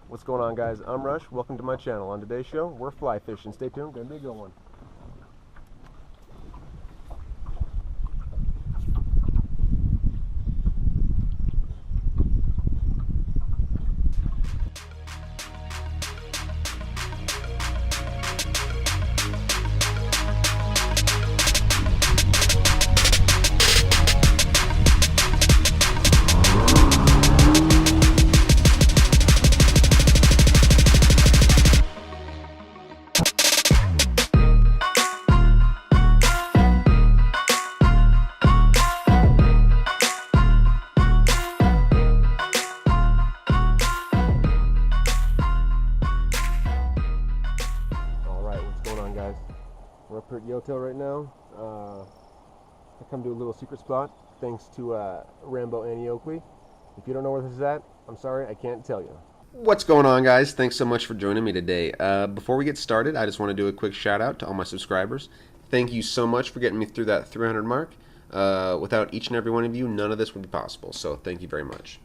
What's going on, guys? I'm Rush. Welcome to my channel. On today's show, we're fly fishing. Stay tuned. Gonna be a good one. Alright, what's going on, guys? We're up here at Yellowtail right now. I come to a little secret spot thanks to Rambo Annie Oakley. If you don't know where this is at, I'm sorry, I can't tell you. What's going on, guys? Thanks so much for joining me today. Before we get started, I just want to do a quick shout out to all my subscribers. Thank you so much for getting me through that 300 mark. Without each and every one of you, none of this would be possible, so thank you very much.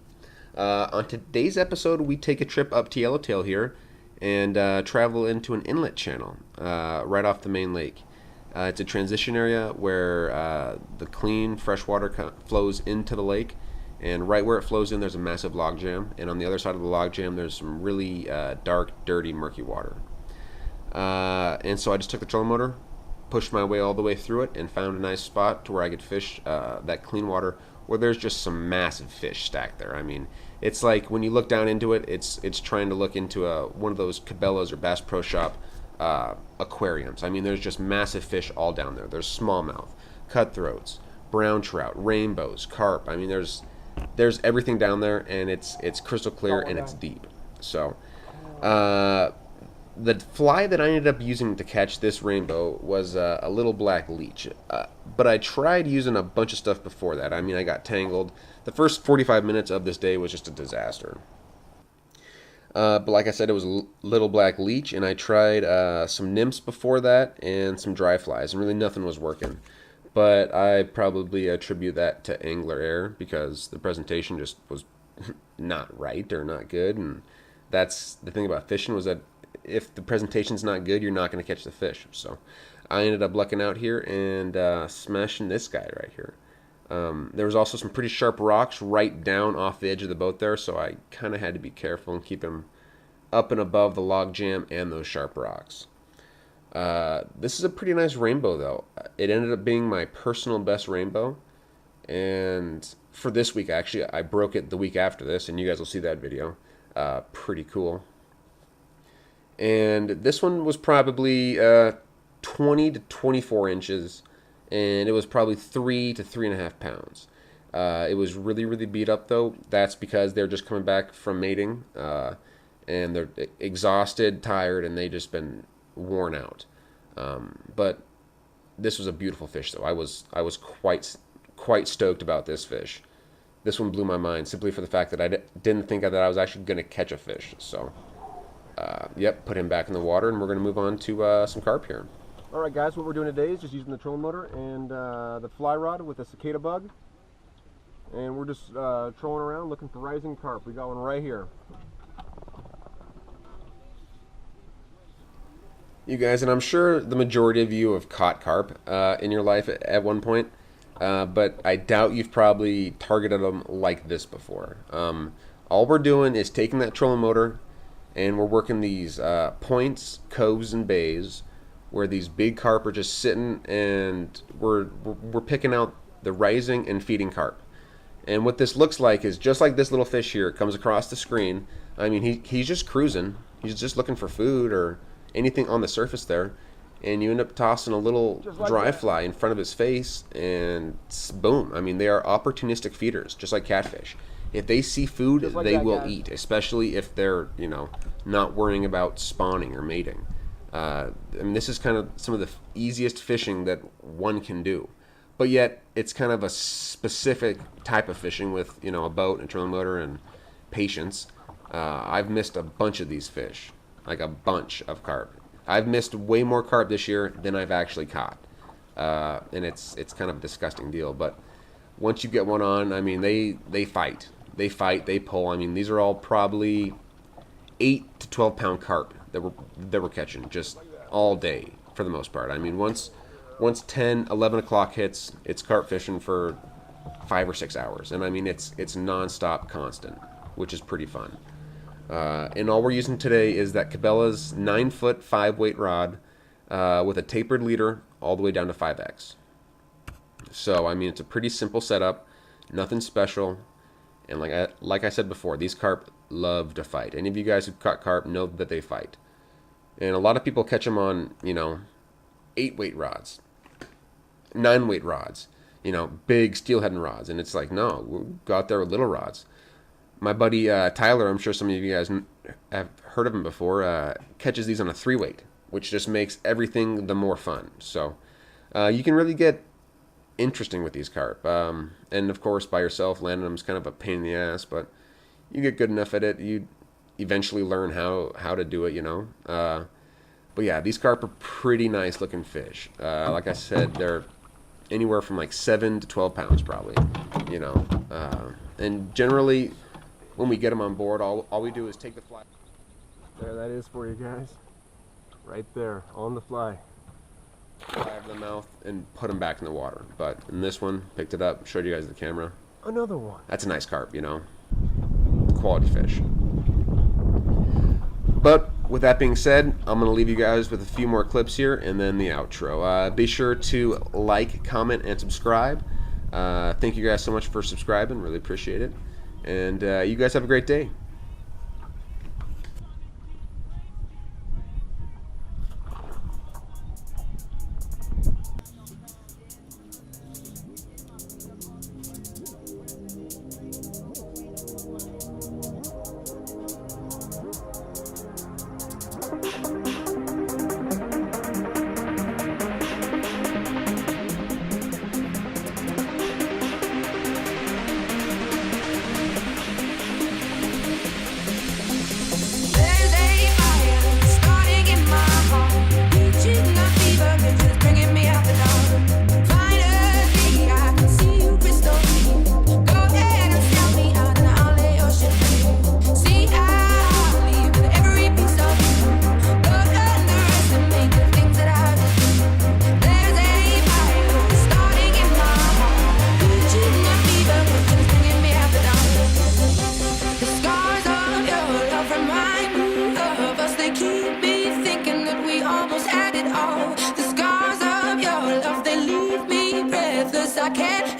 On today's episode, we take a trip up to Yellowtail here and travel into an inlet channel right off the main lake. It's a transition area where the clean fresh water flows into the lake, and right where it flows in there's a massive log jam, and on the other side of the log jam there's some really dark, dirty, murky water. And so I just took the trolling motor, pushed my way all the way through it, and found a nice spot to where I could fish that clean water where there's just some massive fish stacked there. I mean, it's like when you look down into it, it's trying to look into one of those Cabela's or Bass Pro Shop aquariums. I mean, there's just massive fish all down there. There's smallmouth, cutthroats, brown trout, rainbows, carp. I mean, there's everything down there, and it's crystal clear and it's deep. So the fly that I ended up using to catch this rainbow was a little black leech. But I tried using a bunch of stuff before that. I mean, I got tangled. The first 45 minutes of this day was just a disaster. But like I said, it was a little black leech, and I tried some nymphs before that and some dry flies, and really nothing was working. But I probably attribute that to angler error because the presentation just was not right or not good. And that's the thing about fishing, was that if the presentation's not good, you're not going to catch the fish. So I ended up lucking out here and smashing this guy right here. There was also some pretty sharp rocks right down off the edge of the boat there, so I kind of had to be careful and keep him up and above the log jam and those sharp rocks. This is a pretty nice rainbow, though. It ended up being my personal best rainbow, and for this week, actually, I broke it the week after this, and you guys will see that video. Pretty cool. And this one was probably 20 to 24 inches, and it was probably 3 to 3.5 pounds. It was really, really beat up, though. That's because they're just coming back from mating, and they're exhausted, tired, and they just been worn out. But this was a beautiful fish, though. I was quite stoked about this fish. This one blew my mind simply for the fact that I didn't think that I was actually going to catch a fish. So, yep, put him back in the water, and we're going to move on to some carp here. Alright, guys, what we're doing today is just using the trolling motor and the fly rod with a cicada bug. And we're just trolling around looking for rising carp. We got one right here. You guys, and I'm sure the majority of you have caught carp in your life at one point, but I doubt you've probably targeted them like this before. All we're doing is taking that trolling motor, and we're working these points, coves, and bays where these big carp are just sitting, and we're picking out the rising and feeding carp. And what this looks like is just like this little fish here. It comes across the screen. I mean, he's just cruising. He's just looking for food or anything on the surface there, and you end up tossing a little dry fly in front of his face, and boom. I mean, they are opportunistic feeders, just like catfish. If they see food, they will eat, especially if they're, not worrying about spawning or mating. I mean, this is kind of some of the easiest fishing that one can do, but yet it's kind of a specific type of fishing with, a boat and trolling motor and patience. I've missed a bunch of these fish, like a bunch of carp. I've missed way more carp this year than I've actually caught, and it's kind of a disgusting deal. But once you get one on, I mean, they fight, they pull. I mean, these are all probably 8 to 12 pound carp that we're catching just all day for the most part. I mean, once 10, 11 o'clock hits, it's carp fishing for 5 or 6 hours, and I mean it's nonstop, constant, which is pretty fun. And all we're using today is that Cabela's 9-foot 5-weight rod with a tapered leader all the way down to 5X. So I mean, it's a pretty simple setup, nothing special. And like I said before, these carp love to fight. Any of you guys who've caught carp know that they fight. And a lot of people catch them on, 8-weight rods, 9-weight rods, big steelhead rods. And it's like, no, we'll go out there with little rods. My buddy Tyler, I'm sure some of you guys have heard of him before, catches these on a 3-weight, which just makes everything the more fun. So you can really get interesting with these carp. And of course, by yourself, landing them is kind of a pain in the ass, but you get good enough at it, you eventually learn how to do it, But yeah, these carp are pretty nice looking fish. Like I said, they're anywhere from like 7 to 12 pounds probably, and generally when we get them on board, all we do is take the fly. There that is for you guys. Right there, on the fly. Fly over the mouth and put them back in the water. But in this one, picked it up, showed you guys the camera. Another one. That's a nice carp, Quality fish. But with that being said, I'm going to leave you guys with a few more clips here and then the outro. Be sure to like, comment, and subscribe. Thank you guys so much for subscribing. Really appreciate it. And you guys have a great day. I can't